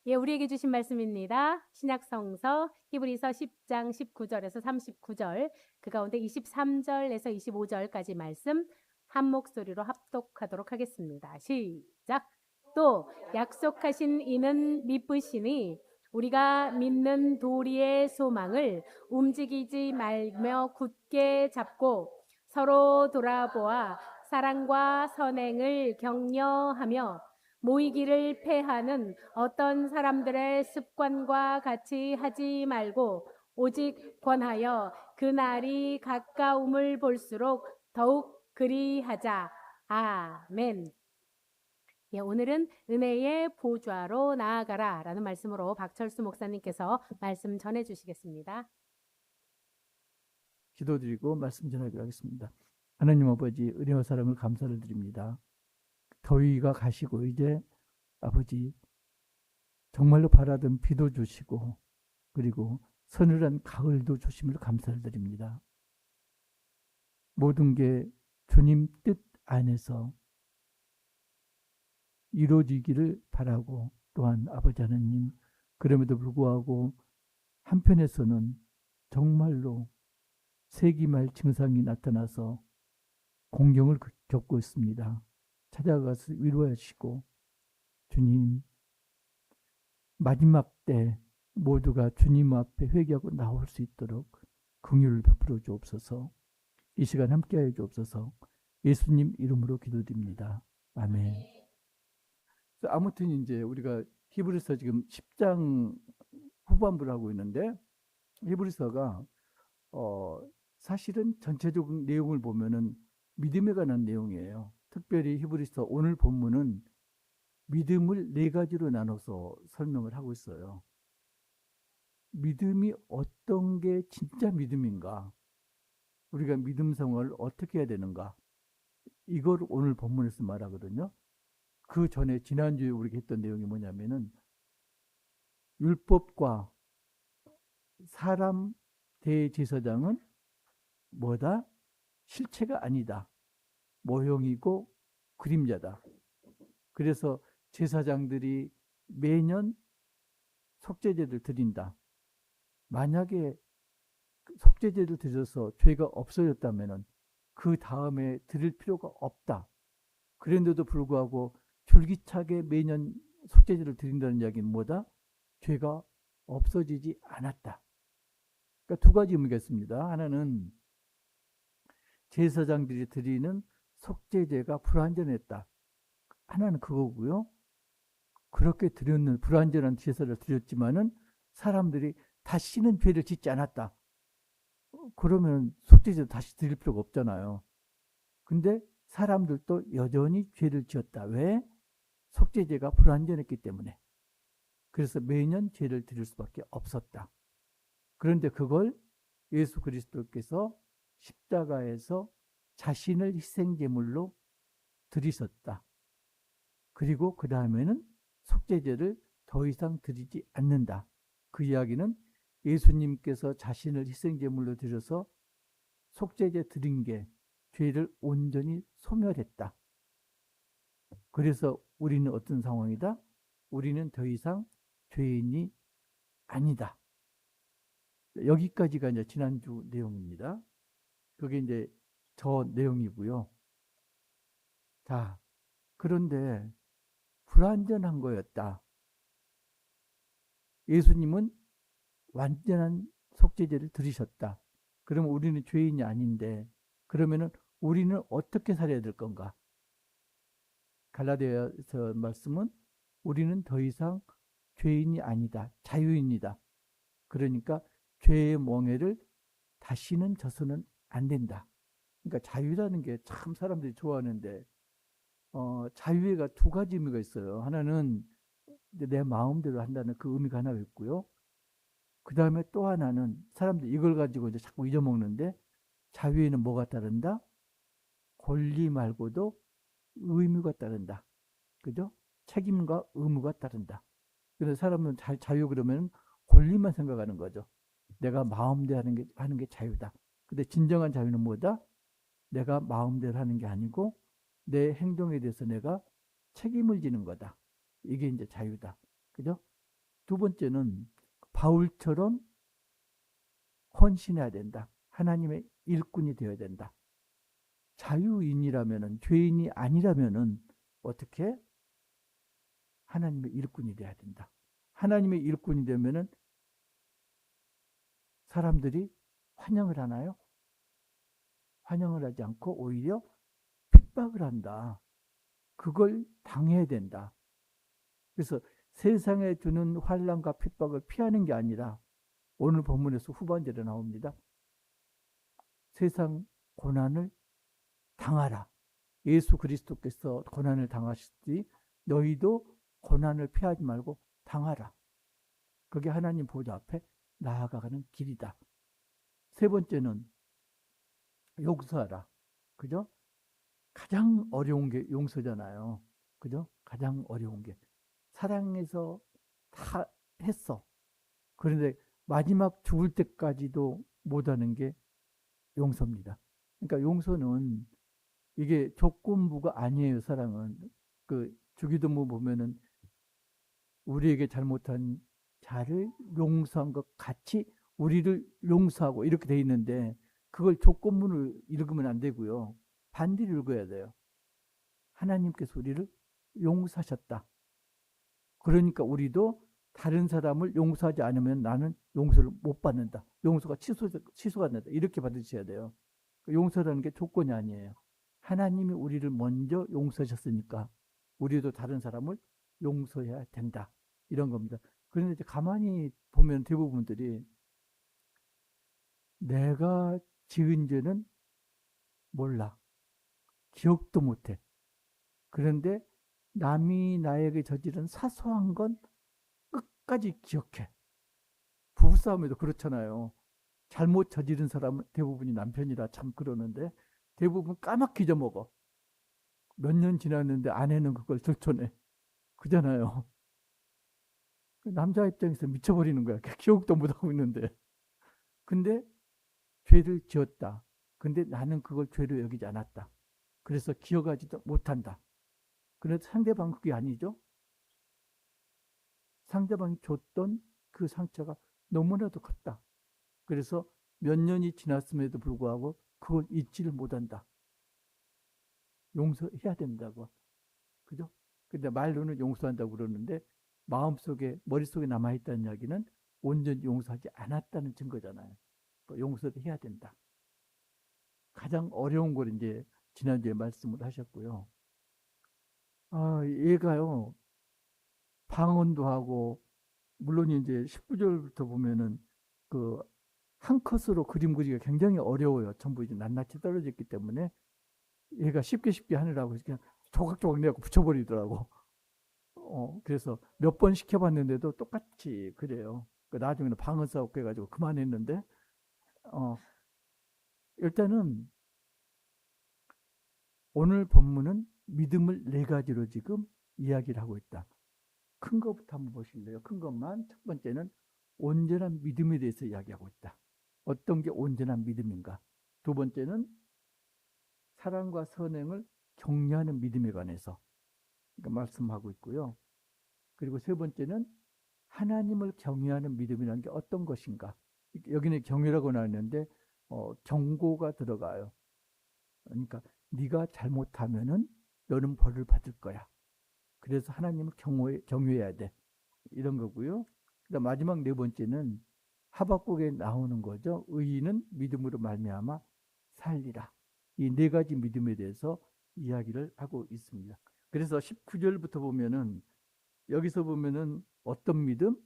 예, 우리에게 주신 말씀입니다. 신약성서 히브리서 10장 19절에서 39절, 그 가운데 23절에서 25절까지 말씀 한 목소리로 합독하도록 하겠습니다. 시작. 또 약속하신 이는 미쁘시니 우리가 믿는 도리의 소망을 움직이지 말며 굳게 잡고 서로 돌아보아 사랑과 선행을 격려하며 모이기를 패하는 어떤 사람들의 습관과 같이 하지 말고 오직 권하여 그 날이 가까움을 볼수록 더욱 그리하자. 아멘. 예, 오늘은 은혜의 보좌로 나아가라 라는 말씀으로 박철수 목사님께서 말씀 전해 주시겠습니다. 기도드리고 말씀 전하기로 하겠습니다. 하나님 아버지, 은혜와 사랑을 감사를 드립니다. 더위가 가시고 이제 아버지 정말로 바라던 비도 주시고 그리고 서늘한 가을도 주심을 감사를 드립니다. 모든 게 주님 뜻 안에서 이루어지기를 바라고, 또한 아버지 하나님, 그럼에도 불구하고 한편에서는 정말로 세기말 증상이 나타나서 공경을 겪고 있습니다. 찾아가서 위로하시고, 주님, 마지막 때 모두가 주님 앞에 회개하고 나올 수 있도록 긍휼을 베풀어 주옵소서. 이 시간 함께하여 주옵소서. 예수님 이름으로 기도드립니다. 아멘. 아무튼 이제 우리가 히브리서 지금 10장 후반부를 하고 있는데, 히브리서가 사실은 전체적 내용을 보면은 믿음에 관한 내용이에요. 특별히 히브리서 오늘 본문은 믿음을 네 가지로 나눠서 설명을 하고 있어요. 믿음이 어떤 게 진짜 믿음인가? 우리가 믿음 생활을 어떻게 해야 되는가? 이걸 오늘 본문에서 말하거든요. 그 전에 지난주에 우리가 했던 내용이 뭐냐면은 율법과 사람 대제사장은 뭐다? 실체가 아니다. 모형이고 그림자다. 그래서 제사장들이 매년 속죄제를 드린다. 만약에 속죄제를 드려서 죄가 없어졌다면 그 다음에 드릴 필요가 없다. 그런데도 불구하고 줄기차게 매년 속죄제를 드린다는 이야기는 뭐다? 죄가 없어지지 않았다. 그러니까 두 가지 의미가 있습니다. 하나는 제사장들이 드리는 속죄제가 불완전했다. 하나는 그거고요. 그렇게 드렸는 불완전한 제사를 드렸지만은 사람들이 다시는 죄를 짓지 않았다. 그러면 속죄제도 다시 드릴 필요가 없잖아요. 근데 사람들도 여전히 죄를 지었다. 왜? 속죄제가 불완전했기 때문에. 그래서 매년 죄를 드릴 수밖에 없었다. 그런데 그걸 예수 그리스도께서 십자가에서 자신을 희생제물로 드리셨다. 그리고 그 다음에는 속죄제를 더 이상 드리지 않는다. 그 이야기는 예수님께서 자신을 희생제물로 드려서 속죄제 드린 게 죄를 온전히 소멸했다. 그래서 우리는 어떤 상황이다? 우리는 더 이상 죄인이 아니다. 여기까지가 이제 지난주 내용입니다. 그게 이제 저 내용이고요. 자, 그런데 불완전한 거였다. 예수님은 완전한 속죄제를 드리셨다. 그러면 우리는 죄인이 아닌데, 그러면은 우리는 어떻게 살아야 될 건가? 갈라디아서 말씀은 우리는 더 이상 죄인이 아니다. 자유인이다. 그러니까 죄의 멍에를 다시는 져서는 안 된다. 그러니까 자유라는 게 참 사람들이 좋아하는데, 자유가 두 가지 의미가 있어요. 하나는 내 마음대로 한다는 그 의미가 하나 있고요. 그 다음에 또 하나는 사람들이 이걸 가지고 이제 자꾸 잊어먹는데, 자유에는 뭐가 따른다? 권리 말고도 의무가 따른다. 그죠? 책임과 의무가 따른다. 그래서 사람은 자유 그러면 권리만 생각하는 거죠. 내가 마음대로 하는 게 자유다. 근데 진정한 자유는 뭐다? 내가 마음대로 하는 게 아니고 내 행동에 대해서 내가 책임을 지는 거다. 이게 이제 자유다. 그죠? 두 번째는 바울처럼 헌신해야 된다. 하나님의 일꾼이 되어야 된다. 자유인이라면은, 죄인이 아니라면은 어떻게? 하나님의 일꾼이 돼야 된다. 하나님의 일꾼이 되면은 사람들이 환영을 하나요? 환영을 하지 않고 오히려 핍박을 한다. 그걸 당해야 된다. 그래서 세상에 주는 환난과 핍박을 피하는 게 아니라 오늘 본문에서 후반절에 나옵니다. 세상 고난을 당하라. 예수 그리스도께서 고난을 당하셨지 너희도 고난을 피하지 말고 당하라. 그게 하나님 보좌 앞에 나아가는 길이다. 세 번째는 용서하라. 그죠? 가장 어려운 게 용서잖아요. 그죠? 가장 어려운 게. 사랑해서 다 했어. 그런데 마지막 죽을 때까지도 못하는 게 용서입니다. 그러니까 용서는 이게 조건부가 아니에요. 사랑은 그 주기도문 보면은 우리에게 잘못한 자를 용서한 것 같이 우리를 용서하고 이렇게 돼 있는데 그걸 조건문을 읽으면 안 되고요. 반대로 읽어야 돼요. 하나님께서 우리를 용서하셨다. 그러니까 우리도 다른 사람을 용서하지 않으면 나는 용서를 못 받는다. 용서가 취소가 된다. 이렇게 받으셔야 돼요. 용서라는 게 조건이 아니에요. 하나님이 우리를 먼저 용서하셨으니까 우리도 다른 사람을 용서해야 된다. 이런 겁니다. 그런데 이제 가만히 보면 대부분들이 내가 지은 죄는 몰라. 기억도 못해. 그런데 남이 나에게 저지른 사소한 건 끝까지 기억해. 부부싸움에도 그렇잖아요. 잘못 저지른 사람은 대부분이 남편이라 참 그러는데 대부분 까맣게 잊어먹어. 몇 년 지났는데 아내는 그걸 들춰내. 그잖아요. 남자 입장에서 미쳐버리는 거야. 기억도 못하고 있는데. 근데 죄를 지었다. 근데 나는 그걸 죄로 여기지 않았다. 그래서 기억하지도 못한다. 그런데 상대방 그게 아니죠. 상대방이 줬던 그 상처가 너무나도 컸다. 그래서 몇 년이 지났음에도 불구하고 그걸 잊지를 못한다. 용서해야 된다고. 그죠? 근데 말로는 용서한다고 그러는데 마음속에, 머릿속에 남아있다는 이야기는 온전히 용서하지 않았다는 증거잖아요. 용서를 해야 된다. 가장 어려운 걸 이제 지난주에 말씀을 하셨고요. 얘가요, 방언도 하고, 물론 이제 19절부터 보면은 그 한 컷으로 그림 그리기가 굉장히 어려워요. 전부 이제 낱낱이 떨어졌기 때문에 얘가 쉽게 하느라고 그냥 조각조각 내고 붙여버리더라고. 그래서 몇 번 시켜봤는데도 똑같이 그래요. 나중에는 방언 싸우고 해가지고 그만했는데, 어, 일단은 오늘 본문은 믿음을 네 가지로 지금 이야기를 하고 있다. 큰 것부터 한번 보실래요? 큰 것만. 첫 번째는 온전한 믿음에 대해서 이야기하고 있다. 어떤 게 온전한 믿음인가? 두 번째는 사랑과 선행을 격려하는 믿음에 관해서 말씀하고 있고요. 그리고 세 번째는 하나님을 경외하는 믿음이라는 게 어떤 것인가? 여기는 경외라고 나왔는데 경고가 들어가요. 그러니까 네가 잘못하면은 너는 벌을 받을 거야. 그래서 하나님을 경외해야 돼. 이런 거고요. 그다음 마지막 네 번째는 하박국에 나오는 거죠. 의인은 믿음으로 말미암아 살리라. 이 네 가지 믿음에 대해서 이야기를 하고 있습니다. 그래서 19절부터 보면은 여기서 보면은 어떤 믿음?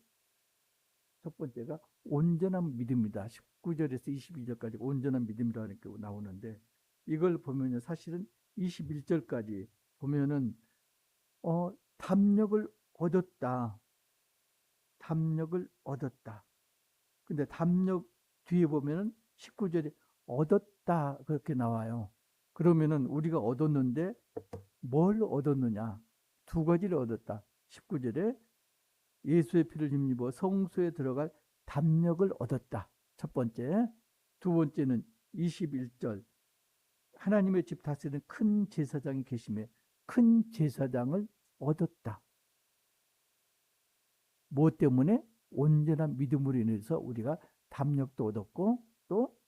첫 번째가 온전한 믿음이다. 19절에서 22절까지 온전한 믿음이라는 게 나오는데 이걸 보면요. 사실은 21절까지 보면은 담력을 얻었다. 담력을 얻었다. 근데 담력 뒤에 보면은 19절에 얻었다 그렇게 나와요. 그러면은 우리가 얻었는데 뭘 얻었느냐? 두 가지를 얻었다. 19절에 예수의 피를 힘입어 성소에 들어갈 담력을 얻었다. 첫 번째. 두 번째는 21절. 하나님의 집 다스리는 큰 제사장이 계심에 큰 제사장을 얻었다. 무엇 때문에? 온전한 믿음으로 인해서 우리가 담력도 얻었고 또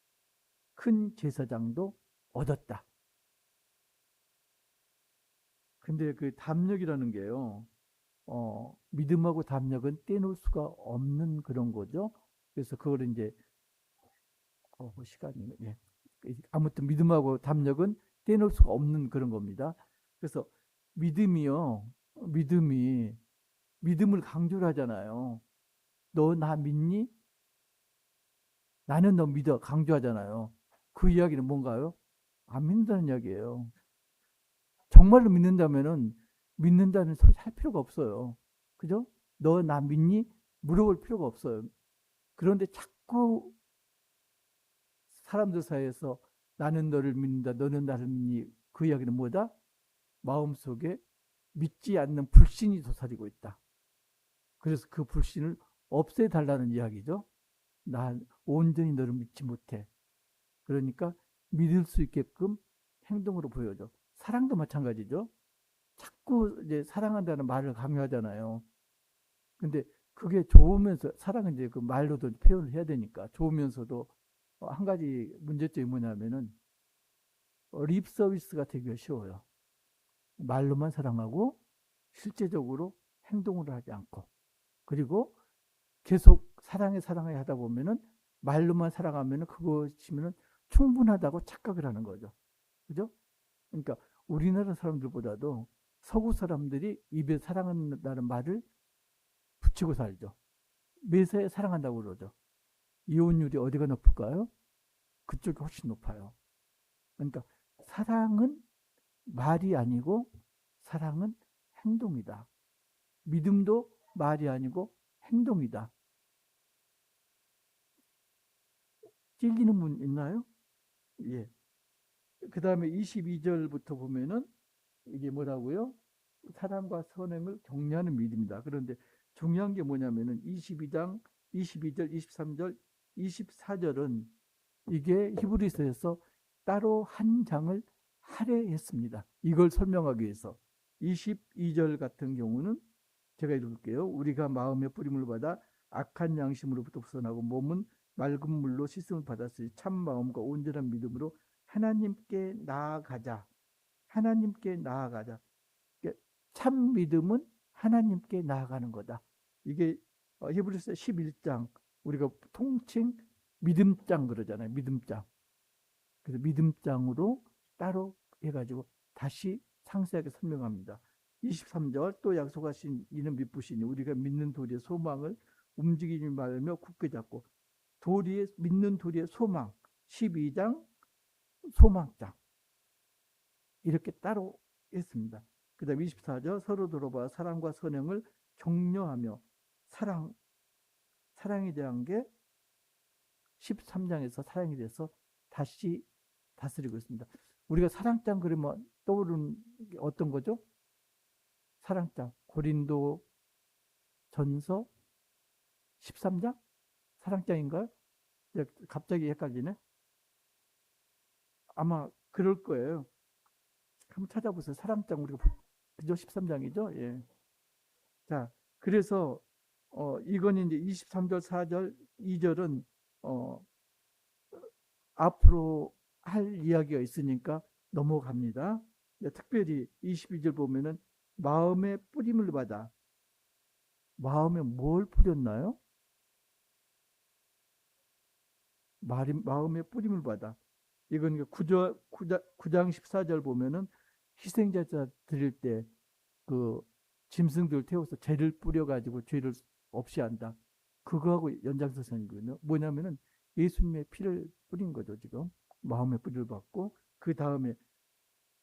큰 제사장도 얻었다. 근데 그 담력이라는 게요, 믿음하고 담력은 떼놓을 수가 없는 그런 거죠. 그래서 그걸 이제, 시간이, 예. 아무튼 믿음하고 담력은 떼놓을 수가 없는 그런 겁니다. 그래서 믿음이요, 믿음을 강조를 하잖아요. 너 나 믿니? 나는 너 믿어. 강조하잖아요. 그 이야기는 뭔가요? 안 믿는다는 이야기예요. 정말로 믿는다면은 믿는다는 소리 할 필요가 없어요. 그죠? 너 나 믿니? 물어볼 필요가 없어요. 그런데 자꾸 사람들 사이에서 나는 너를 믿는다, 너는 나를 믿니? 그 이야기는 뭐다? 마음속에 믿지 않는 불신이 도사리고 있다. 그래서 그 불신을 없애달라는 이야기죠. 난 온전히 너를 믿지 못해. 그러니까 믿을 수 있게끔 행동으로 보여줘. 사랑도 마찬가지죠. 자꾸 이제 사랑한다는 말을 강요하잖아요. 근데 그게 좋으면서, 사랑은 이제 그 말로도 표현을 해야 되니까 좋으면서도 한 가지 문제점이 뭐냐면은 립 서비스가 되기가 쉬워요. 말로만 사랑하고 실제적으로 행동을 하지 않고, 그리고 계속 사랑해 하다 보면은 말로만 사랑하면은 그것이면은 충분하다고 착각을 하는 거죠. 그죠? 그러니까 우리나라 사람들보다도 서구 사람들이 입에 사랑한다는 말을 붙이고 살죠. 매사에 사랑한다고 그러죠. 이혼율이 어디가 높을까요? 그쪽이 훨씬 높아요. 그러니까 사랑은 말이 아니고 사랑은 행동이다. 믿음도 말이 아니고 행동이다. 찔리는 분 있나요? 예. 그 다음에 22절부터 보면은 이게 뭐라고요? 사랑과 선행을 격려하는 믿음이다. 그런데 중요한 게 뭐냐면은 22장, 22절, 23절, 24절은 이게 히브리서에서 따로 한 장을 할애했습니다. 이걸 설명하기 위해서. 22절 같은 경우는 제가 읽을게요. 우리가 마음의 뿌림을 받아 악한 양심으로부터 벗어나고 몸은 맑은 물로 씻음을 받았으니 참 마음과 온전한 믿음으로 하나님께 나아가자. 하나님께 나아가자. 참 믿음은 하나님께 나아가는 거다. 이게 히브리서 11장, 우리가 통칭 믿음장 그러잖아요. 믿음장. 그래서 믿음장으로 따로 해가지고 다시 상세하게 설명합니다. 23절 또 약속하신 이는 믿으시니 우리가 믿는 도리의 소망을 움직이지 말며 굳게 잡고, 믿는 도리의 소망 12장 소망장 이렇게 따로 했습니다. 그 다음 24절 서로 들어봐 사랑과 선행을 격려하며, 사랑에 대한 게 13장에서 사랑에 대해서 다시 다스리고 있습니다. 우리가 사랑장 그러면 떠오르는 게 어떤 거죠? 사랑장 고린도 전서 13장? 사랑장인가요? 갑자기 헷갈리네. 아마 그럴 거예요. 한번 찾아보세요. 사랑장 우리가 그죠? 13장이죠? 예. 자, 그래서 이건 이제 23절, 4절, 2절은 앞으로 할 이야기가 있으니까 넘어갑니다. 특별히 22절 보면은 마음의 뿌림을 받아. 마음에 뭘 뿌렸나요? 마음의 뿌림을 받아. 이건 9장 14절 보면은 희생제사 드릴 때 그 짐승들 태워서 죄를 뿌려가지고 죄를 없이 한다. 그거하고 연장선상이거든요. 뭐냐면은 예수님의 피를 뿌린 거죠, 지금. 마음의 뿌리를 받고, 그 다음에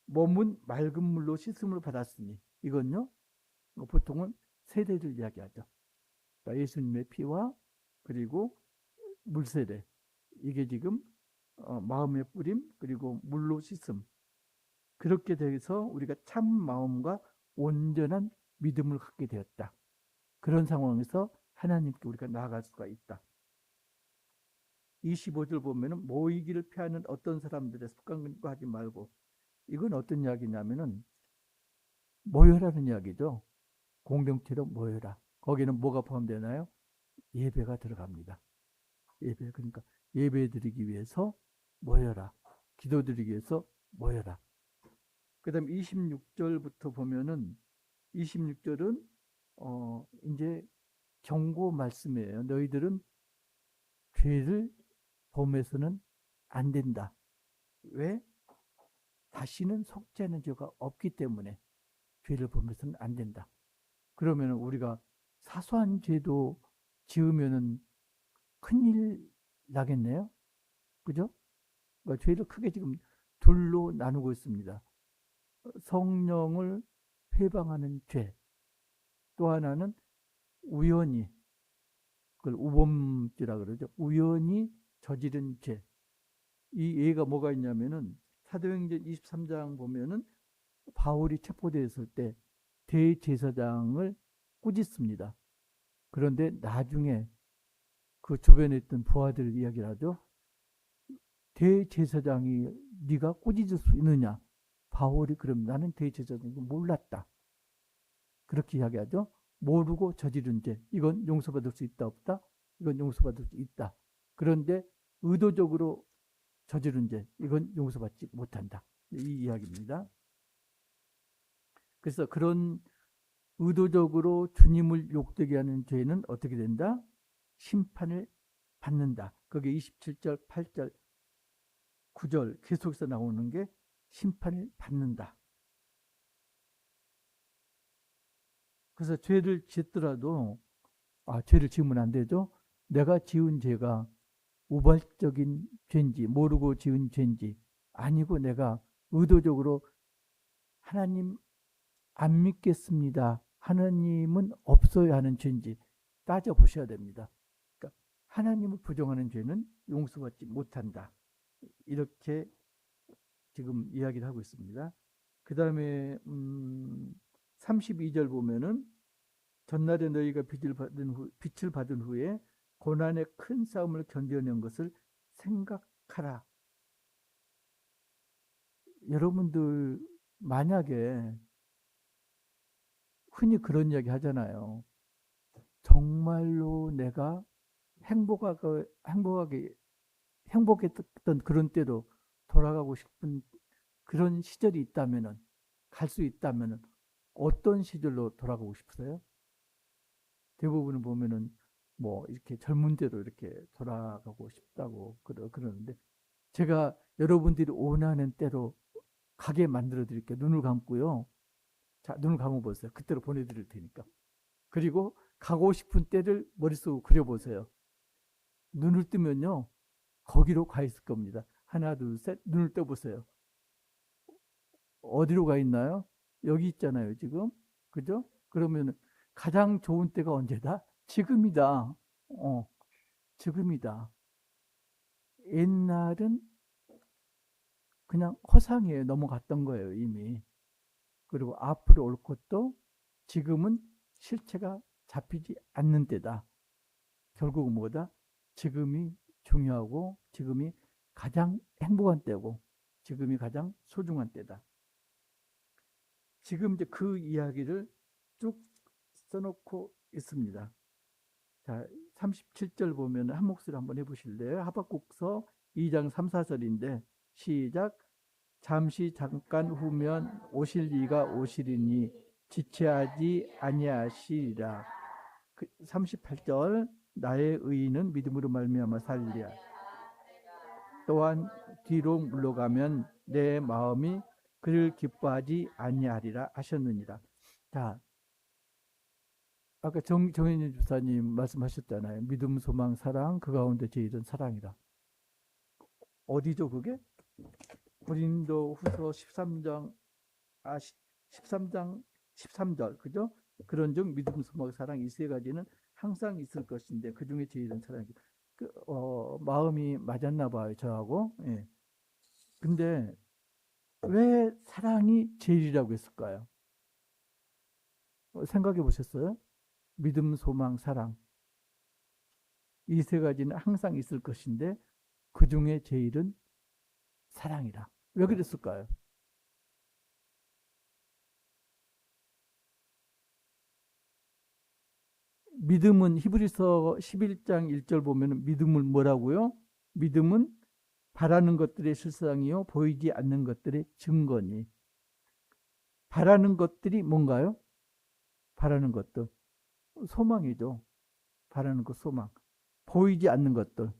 몸은 맑은 물로 씻음을 받았으니, 이건요, 보통은 세례를 이야기하죠. 그러니까 예수님의 피와 그리고 물세례. 이게 지금 마음의 뿌림, 그리고 물로 씻음. 그렇게 돼서 우리가 참 마음과 온전한 믿음을 갖게 되었다. 그런 상황에서 하나님께 우리가 나아갈 수가 있다. 25절 보면은 모이기를 피하는 어떤 사람들의 습관과 하지 말고, 이건 어떤 이야기냐면은 모여라는 이야기죠. 공동체로 모여라. 거기는 뭐가 포함되나요? 예배가 들어갑니다. 예배. 그러니까 예배 드리기 위해서 모여라. 기도 드리기 위해서 모여라. 그 다음에 26절부터 보면은 26절은 이제 경고 말씀이에요. 너희들은 죄를 범해서는 안 된다. 왜? 다시는 속죄하는 죄가 없기 때문에 죄를 범해서는 안 된다. 그러면 우리가 사소한 죄도 지으면은 큰일 나겠네요. 그죠? 그러니까 죄를 크게 지금 둘로 나누고 있습니다. 성령을 회방하는 죄. 또 하나는 우연히, 그걸 우범죄라 그러죠. 우연히 저지른 죄. 이 예가 뭐가 있냐면은 사도행전 23장 보면은 바울이 체포되었을 때 대제사장을 꾸짖습니다. 그런데 나중에 그 주변에 있던 부하들 이야기를 하죠. 대제사장이 네가 꾸짖을 수 있느냐? 바울이 그럼 나는 대제사장인 거 몰랐다. 그렇게 이야기하죠. 모르고 저지른 죄. 이건 용서받을 수 있다 없다? 이건 용서받을 수 있다. 그런데 의도적으로 저지른 죄. 이건 용서받지 못한다. 이 이야기입니다. 그래서 그런 의도적으로 주님을 욕되게 하는 죄는 어떻게 된다? 심판을 받는다. 거기 27절, 8절, 9절 계속해서 나오는 게 심판을 받는다. 그래서 죄를 짓더라도 죄를 지으면 안 되죠. 내가 지은 죄가 우발적인 죄인지 모르고 지은 죄인지 아니고 내가 의도적으로 하나님 안 믿겠습니다. 하나님은 없어야 하는 죄인지 따져보셔야 됩니다. 그러니까 하나님을 부정하는 죄는 용서받지 못한다. 이렇게 지금 이야기를 하고 있습니다. 그 다음에 32절 보면은 전날에 너희가 빛을 받은 후에 고난의 큰 싸움을 견뎌낸 것을 생각하라. 여러분들 만약에 흔히 그런 이야기 하잖아요. 정말로 내가 행복했던 그런 때로 돌아가고 싶은 그런 시절이 있다면은, 갈 수 있다면은 어떤 시절로 돌아가고 싶으세요? 대부분은 보면은 뭐 이렇게 젊은 때로 이렇게 돌아가고 싶다고 그러는데, 제가 여러분들이 원하는 때로 가게 만들어 드릴게요. 눈을 감고요. 자, 눈을 감아 보세요. 그때로 보내드릴 테니까. 그리고 가고 싶은 때를 머릿속으로 그려보세요. 눈을 뜨면요, 거기로 가 있을 겁니다. 하나, 둘, 셋, 눈을 떠보세요. 어디로 가 있나요? 여기 있잖아요, 지금. 그죠? 그러면 가장 좋은 때가 언제다? 지금이다. 지금이다. 옛날은 그냥 허상이에요. 넘어갔던 거예요, 이미. 그리고 앞으로 올 것도 지금은 실체가 잡히지 않는 때다. 결국은 뭐다? 지금이 중요하고 지금이 가장 행복한 때고 지금이 가장 소중한 때다. 지금 이제 그 이야기를 쭉 써놓고 있습니다. 자, 37절 보면 한 목소리 한번 해보실래요? 하박국서 2장 3, 4절인데 시작. 잠시 잠깐 후면 오실 이가 오시리니 지체하지 아니하시리라. 38절 나의 의인은 믿음으로 말미암아 살리라. 또한 뒤로 물러가면 내 마음이 그를 기뻐하지 아니하리라 하셨느니라. 자, 아까 정현진 주사님 말씀하셨잖아요. 믿음, 소망, 사랑, 그 가운데 제일은 사랑이다. 어디죠 그게? 고린도 후서 13장 13절 그죠? 그런즉 믿음, 소망, 사랑 이 세 가지는 항상 있을 것인데 그 중에 제일은 사랑이죠. 마음이 맞았나 봐요 저하고. 예. 근데 왜 사랑이 제일이라고 했을까요? 생각해 보셨어요? 믿음, 소망, 사랑 이 세 가지는 항상 있을 것인데 그 중에 제일은 사랑이라. 왜 그랬을까요? 믿음은 히브리서 11장 1절 보면 믿음을 뭐라고요? 믿음은 바라는 것들의 실상이요 보이지 않는 것들의 증거니. 바라는 것들이 뭔가요? 바라는 것들 소망이죠. 바라는 것 소망. 보이지 않는 것들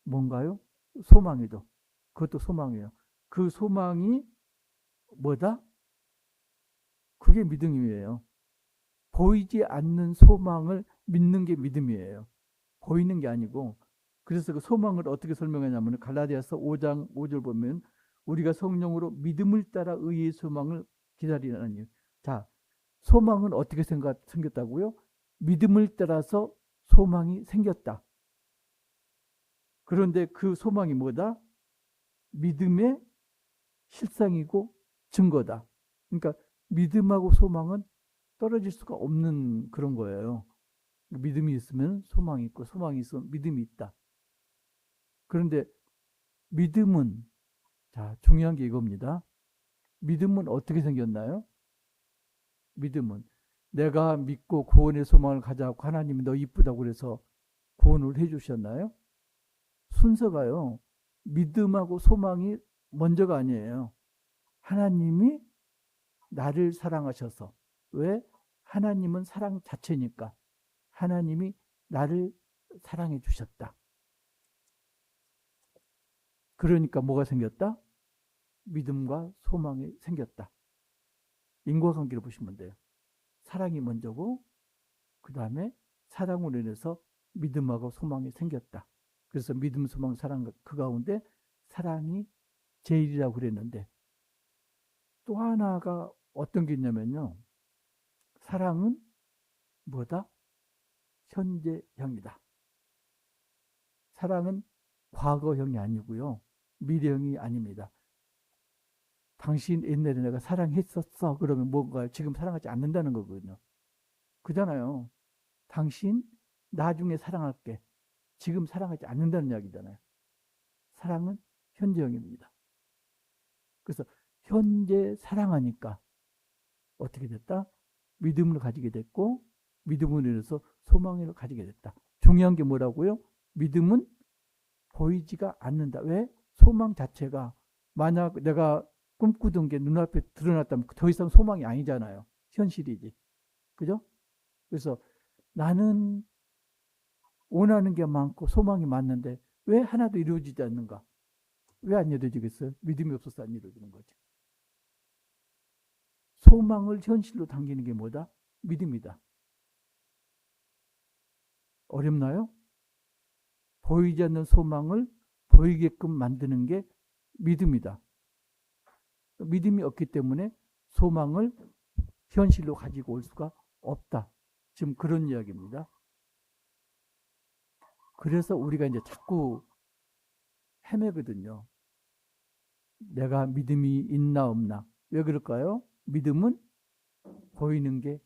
뭔가요? 소망이죠. 그것도 소망이에요. 그 소망이 뭐다? 그게 믿음이에요. 보이지 않는 소망을 믿는 게 믿음이에요. 보이는 게 아니고. 그래서 그 소망을 어떻게 설명하냐면 갈라디아서 5장 5절 보면 우리가 성령으로 믿음을 따라 의의 소망을 기다리나니. 자, 소망은 어떻게 생겼다고요? 믿음을 따라서 소망이 생겼다. 그런데 그 소망이 뭐다? 믿음의 실상이고 증거다. 그러니까 믿음하고 소망은 떨어질 수가 없는 그런 거예요. 믿음이 있으면 소망이 있고 소망이 있으면 믿음이 있다. 그런데 믿음은 자 중요한 게 이겁니다. 믿음은 어떻게 생겼나요? 믿음은 내가 믿고 구원의 소망을 가져고 하나님이 너 이쁘다고 그래서 구원을 해주셨나요? 순서가요. 믿음하고 소망이 먼저가 아니에요. 하나님이 나를 사랑하셔서. 왜? 하나님은 사랑 자체니까. 하나님이 나를 사랑해 주셨다. 그러니까 뭐가 생겼다? 믿음과 소망이 생겼다. 인과관계를 보시면 돼요. 사랑이 먼저고 그 다음에 사랑으로 인해서 믿음하고 소망이 생겼다. 그래서 믿음, 소망, 사랑 그 가운데 사랑이 제일이라고 그랬는데 또 하나가 어떤 게 있냐면요. 사랑은 뭐다? 현재형이다. 사랑은 과거형이 아니고요. 미래형이 아닙니다. 당신 옛날에 내가 사랑했었어. 그러면 뭔가 지금 사랑하지 않는다는 거거든요. 그잖아요. 당신 나중에 사랑할게. 지금 사랑하지 않는다는 이야기잖아요. 사랑은 현재형입니다. 그래서 현재 사랑하니까 어떻게 됐다? 믿음을 가지게 됐고 믿음으로 인해서 소망을 가지게 됐다. 중요한 게 뭐라고요? 믿음은 보이지가 않는다. 왜? 소망 자체가 만약 내가 꿈꾸던 게 눈앞에 드러났다면 더 이상 소망이 아니잖아요. 현실이지. 그죠? 그래서 나는 원하는 게 많고 소망이 많는데 왜 하나도 이루어지지 않는가? 왜 안 이루어지겠어요? 믿음이 없어서 안 이루어지는 거지. 소망을 현실로 당기는 게 뭐다? 믿음이다. 어렵나요? 보이지 않는 소망을 보이게끔 만드는 게 믿음이다. 믿음이 없기 때문에 소망을 현실로 가지고 올 수가 없다. 지금 그런 이야기입니다. 그래서 우리가 이제 자꾸 헤매거든요. 내가 믿음이 있나 없나. 왜 그럴까요? 믿음은 보이는 게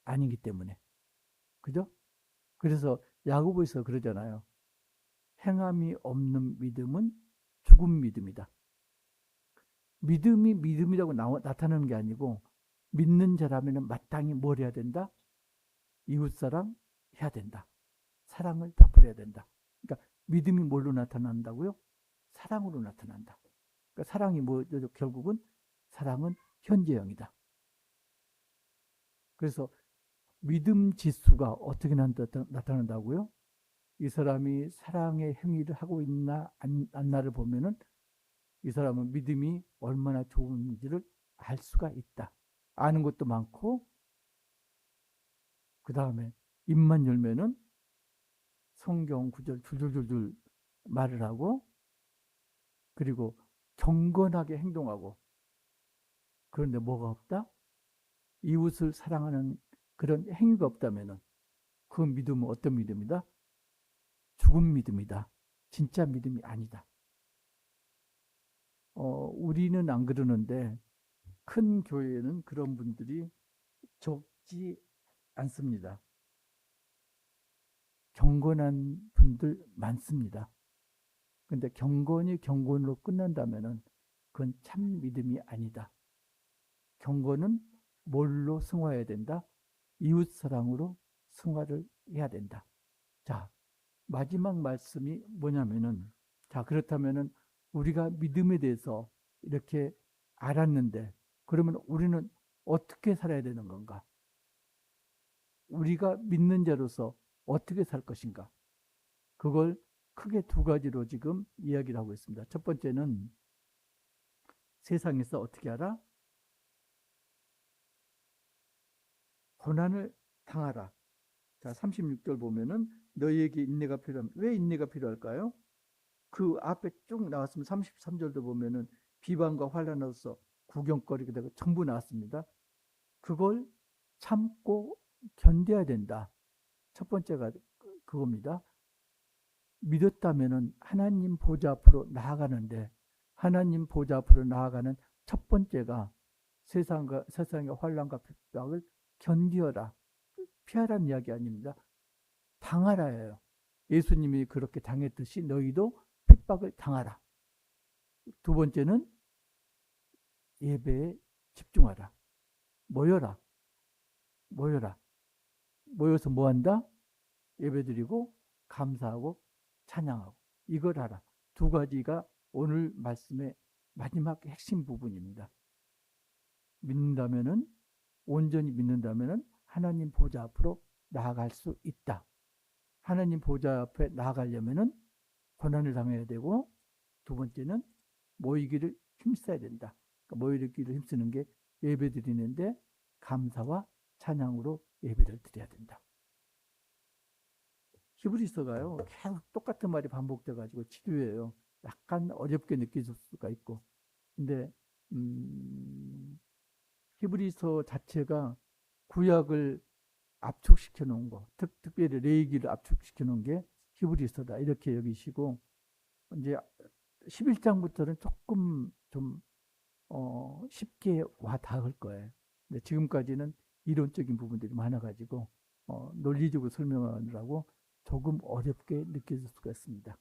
아니기 때문에. 그죠? 그래서 야고보에서 그러잖아요. 행함이 없는 믿음은 죽은 믿음이다. 믿음이 믿음이라고 나타나는 게 아니고 믿는 자라면 마땅히 뭘 해야 된다? 이웃사랑 해야 된다. 사랑을 베풀어야 된다. 그러니까 믿음이 뭘로 나타난다고요? 사랑으로 나타난다. 그러니까 사랑이 뭐죠? 결국은 사랑은 현재형이다. 그래서 믿음 지수가 어떻게 나타난다고요? 이 사람이 사랑의 행위를 하고 있나 안나를 보면은 이 사람은 믿음이 얼마나 좋은지를 알 수가 있다. 아는 것도 많고 그 다음에 입만 열면은 성경 구절 줄줄줄줄 말을 하고 그리고 경건하게 행동하고 그런데 뭐가 없다? 이웃을 사랑하는 그런 행위가 없다면은 그 믿음은 어떤 믿음이다? 죽은 믿음이다. 진짜 믿음이 아니다. 우리는 안 그러는데 큰 교회에는 그런 분들이 적지 않습니다. 경건한 분들 많습니다. 근데 경건이 경건으로 끝난다면은 그건 참 믿음이 아니다. 경건은 뭘로 승화해야 된다? 이웃 사랑으로 승화를 해야 된다. 자, 마지막 말씀이 뭐냐면은, 자, 그렇다면은 우리가 믿음에 대해서 이렇게 알았는데, 그러면 우리는 어떻게 살아야 되는 건가? 우리가 믿는 자로서 어떻게 살 것인가? 그걸 크게 두 가지로 지금 이야기를 하고 있습니다. 첫 번째는 세상에서 어떻게 하라? 고난을 당하라. 자, 36절 보면은 너희에게 인내가 필요합니다. 왜 인내가 필요할까요? 그 앞에 쭉 나왔으면 33절도 보면은 비방과 환난으로서 구경거리가 되고 전부 나왔습니다. 그걸 참고 견뎌야 된다. 첫 번째가 그겁니다. 믿었다면은 하나님 보좌 앞으로 나아가는데, 하나님 보좌 앞으로 나아가는 첫 번째가 세상의 환난과 핍박을 견디어라. 피하라는 이야기 아닙니다. 당하라예요. 예수님이 그렇게 당했듯이 너희도 핍박을 당하라. 두 번째는 예배에 집중하라. 모여라. 모여라. 모여서 뭐 한다? 예배드리고 감사하고 찬양하고 이걸 하라. 두 가지가 오늘 말씀의 마지막 핵심 부분입니다. 믿는다면은, 온전히 믿는다면은 하나님 보좌 앞으로 나아갈 수 있다. 하나님 보좌 앞에 나아가려면은 고난을 당해야 되고, 두 번째는 모이기를 힘써야 된다. 그러니까 모이기를 힘쓰는 게 예배 드리는데 감사와 찬양으로 예배를 드려야 된다. 히브리서가요, 계속 똑같은 말이 반복돼가지고 치료해요. 약간 어렵게 느껴질 수가 있고. 근데, 히브리서 자체가 구약을 압축시켜 놓은 거, 특별히 레위기를 압축시켜 놓은 게 히브리서다. 이렇게 여기시고, 이제 11장부터는 조금 좀, 쉽게 와 닿을 거예요. 근데 지금까지는 이론적인 부분들이 많아가지고, 논리적으로 설명하느라고 조금 어렵게 느껴질 수가 있습니다.